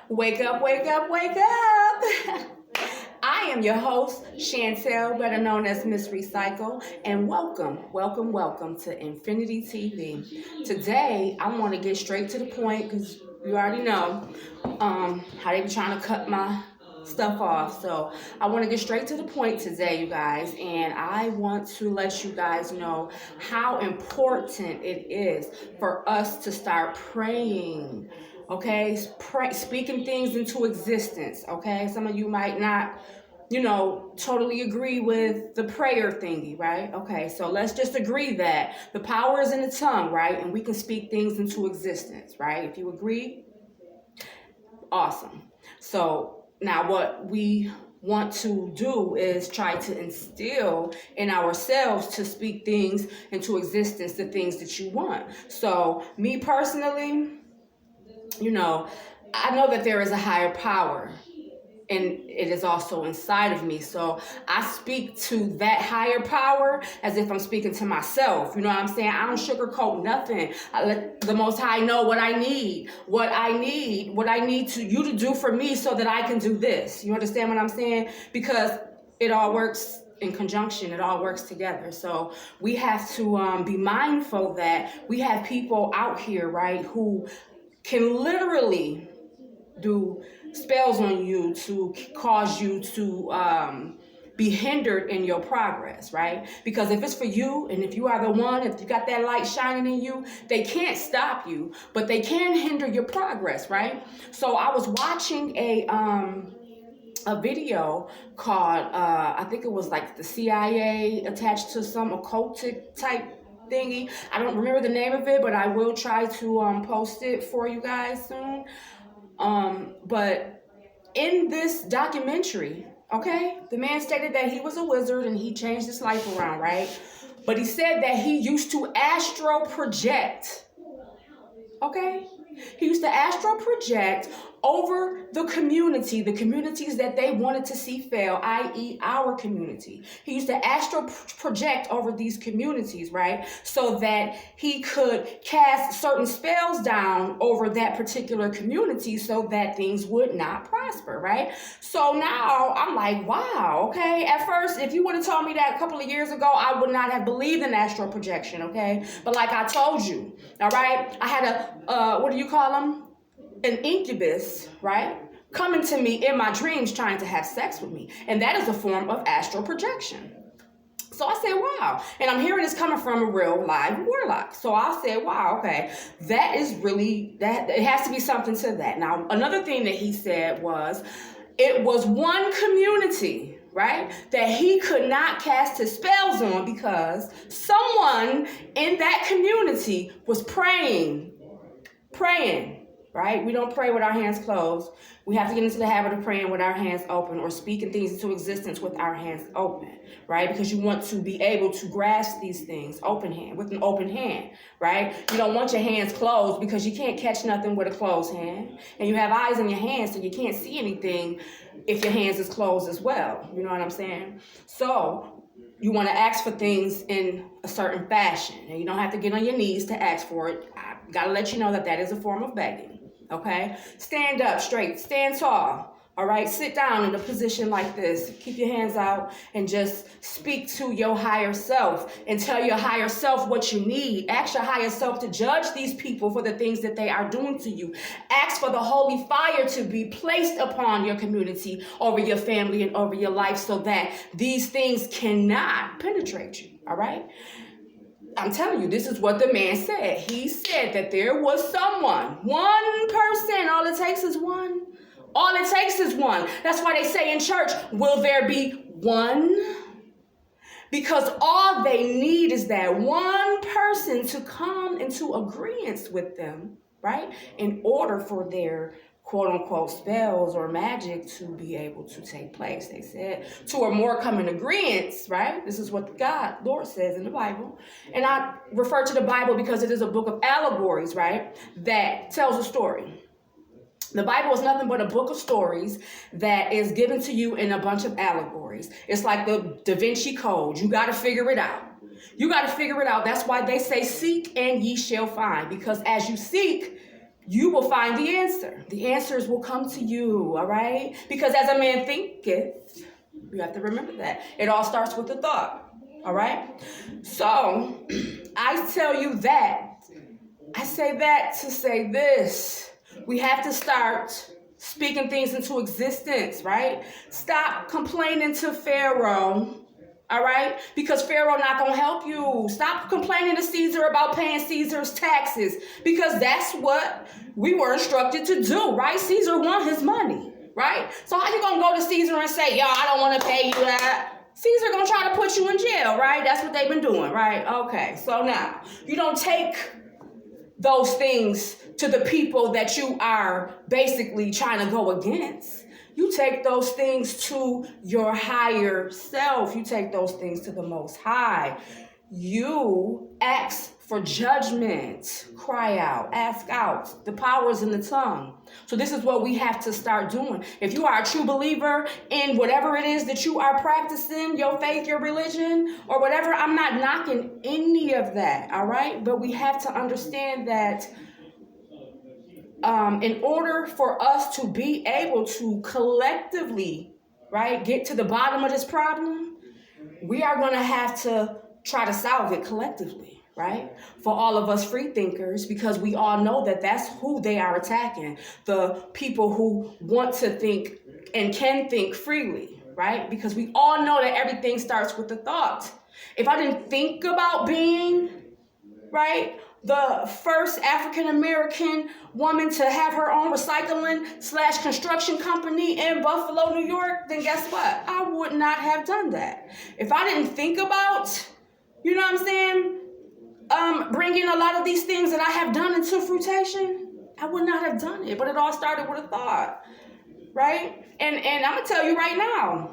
Wake up, wake up, wake up. I am your host, Chantel, better known as Miss Recycle, and welcome to Infinity TV. Today, I want to get straight to the point because you already know how they be trying to cut my stuff off. So I want to get straight to the point today, you guys, and I want to let you guys know how important it is for us to start praying. Okay, speaking things into existence. Okay, some of you might not totally agree with the prayer thingy, right? Okay, so let's just agree that the power is in the tongue, right? And we can speak things into existence, right? If you agree, awesome. So now what we want to do is try to instill in ourselves to speak things into existence, the things that you want. So me personally, I know that there is a higher power and it is also inside of me. So I speak to that higher power as if I'm speaking to myself. You know what I'm saying? I don't sugarcoat nothing. I let the Most High know what I need to you to do for me so that I can do this. You understand what I'm saying? Because it all works in conjunction. It all works together. So we have to be mindful that we have people out here, right, who can literally do spells on you to cause you to be hindered in your progress, right? Because if it's for you and if you are the one, if you got that light shining in you, they can't stop you, but they can hinder your progress, right? So I was watching a video called I think it was like the CIA attached to some occultic type thingy. I don't remember the name of it, but I will try to post it for you guys soon. But in this documentary, okay, the man stated that he was a wizard and he changed his life around, right? But he said that he used to astral project, okay? He used to astral project over the communities that they wanted to see fail, i.e. our community. He used to astral project over these communities, right? So that he could cast certain spells down over that particular community so that things would not prosper, right? So now I'm like, wow, okay. At first, if you would have told me that a couple of years ago, I would not have believed in astral projection, okay? But like I told you, all right, I had what do you call them? An incubus, right, coming to me in my dreams trying to have sex with me. And that is a form of astral projection. So I said, wow. And I'm hearing this coming from a real live warlock. So I said, wow, okay, that is really, that it has to be something to that. Now, another thing that he said was, it was one community, right, that he could not cast his spells on because someone in that community was praying, right? We don't pray with our hands closed. We have to get into the habit of praying with our hands open or speaking things into existence with our hands open, right? Because you want to be able to grasp these things with an open hand, right? You don't want your hands closed because you can't catch nothing with a closed hand. And you have eyes in your hands, so you can't see anything if your hands is closed as well. You know what I'm saying? So you want to ask for things in a certain fashion, and you don't have to get on your knees to ask for it. I got to let you know that is a form of begging. Okay, stand up straight, stand tall. All right, sit down in a position like this. Keep your hands out and just speak to your higher self and tell your higher self what you need. Ask your higher self to judge these people for the things that they are doing to you. Ask for the holy fire to be placed upon your community, over your family, and over your life so that these things cannot penetrate you. All right. I'm telling you, this is what the man said. He said that there was someone, one person, all it takes is one. All it takes is one. That's why they say in church, will there be one? Because all they need is that one person to come into agreement with them, right? In order for their quote unquote spells or magic to be able to take place. They said two or more come in agreement, right? This is what God, Lord, says in the Bible. And I refer to the Bible because it is a book of allegories, right? That tells a story. The Bible is nothing but a book of stories that is given to you in a bunch of allegories. It's like the Da Vinci Code. You got to figure it out. You got to figure it out. That's why they say seek and ye shall find. Because as you seek, you will find the answer. The answers will come to you, all right? Because as a man thinketh, you have to remember that. It all starts with the thought, all right? So, I tell you that. I say that to say this. We have to start speaking things into existence, right? Stop complaining to Pharaoh, all right? Because Pharaoh not going to help you. Stop complaining to Caesar about paying Caesar's taxes, because that's what we were instructed to do, right? Caesar want his money, right? So how you going to go to Caesar and say, yo, I don't want to pay you that? Caesar going to try to put you in jail, right? That's what they've been doing, right? Okay, so now, you don't take those things to the people that you are basically trying to go against. You take those things to your higher self. You take those things to the Most High. You ask for judgment. Cry out. Ask out. The power is in the tongue. So this is what we have to start doing. If you are a true believer in whatever it is that you are practicing, your faith, your religion, or whatever, I'm not knocking any of that, all right? But we have to understand that in order for us to be able to collectively, right, get to the bottom of this problem, we are going to have to try to solve it collectively, right? For all of us free thinkers, because we all know that that's who they are attacking. The people who want to think and can think freely, right? Because we all know that everything starts with the thought. If I didn't think about being, right, the first African-American woman to have her own recycling/construction company in Buffalo, New York, then guess what? I would not have done that. If I didn't think about, you know what I'm saying, bringing a lot of these things that I have done into fruition, I would not have done it. But it all started with a thought, right? And I'm going to tell you right now,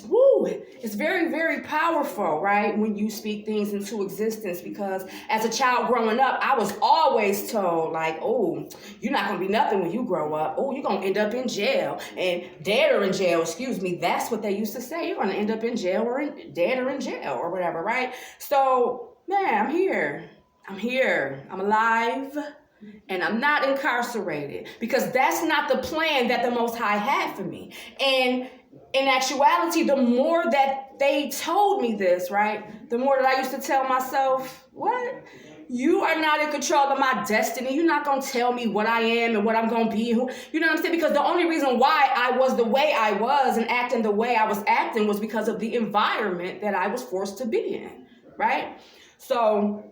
woo, it's very, very powerful, right, when you speak things into existence, because as a child growing up, I was always told, like, oh, you're not going to be nothing when you grow up. Oh, you're going to end up in jail, and dead or in jail, excuse me. That's what they used to say. You're going to end up in jail or dead or in jail or whatever, right? So, man, I'm here. I'm alive. And I'm not incarcerated, because that's not the plan that the Most High had for me. And in actuality, the more that they told me this, right, the more that I used to tell myself, what? You are not in control of my destiny. You're not going to tell me what I am and what I'm going to be. You know what I'm saying? Because the only reason why I was the way I was and acting the way I was acting was because of the environment that I was forced to be in, right? So,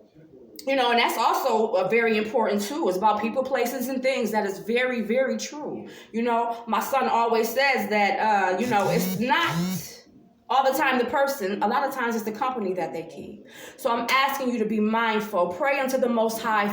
you know, and that's also very important too. It's about people, places, and things. That is very, very true. You know, my son always says that, you know, it's not all the time the person, a lot of times it's the company that they keep. So I'm asking you to be mindful. Pray unto the Most High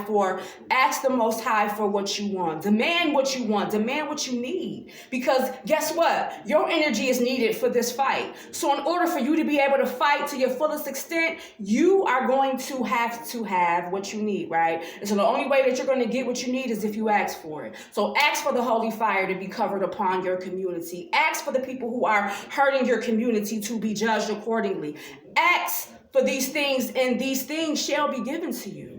ask the Most High for what you want. Demand what you want. Demand what you need. Because guess what? Your energy is needed for this fight. So in order for you to be able to fight to your fullest extent, you are going to have what you need, right? And so the only way that you're going to get what you need is if you ask for it. So ask for the holy fire to be covered upon your community. Ask for the people who are hurting your community to be judged accordingly. Ask for these things, and these things shall be given to you.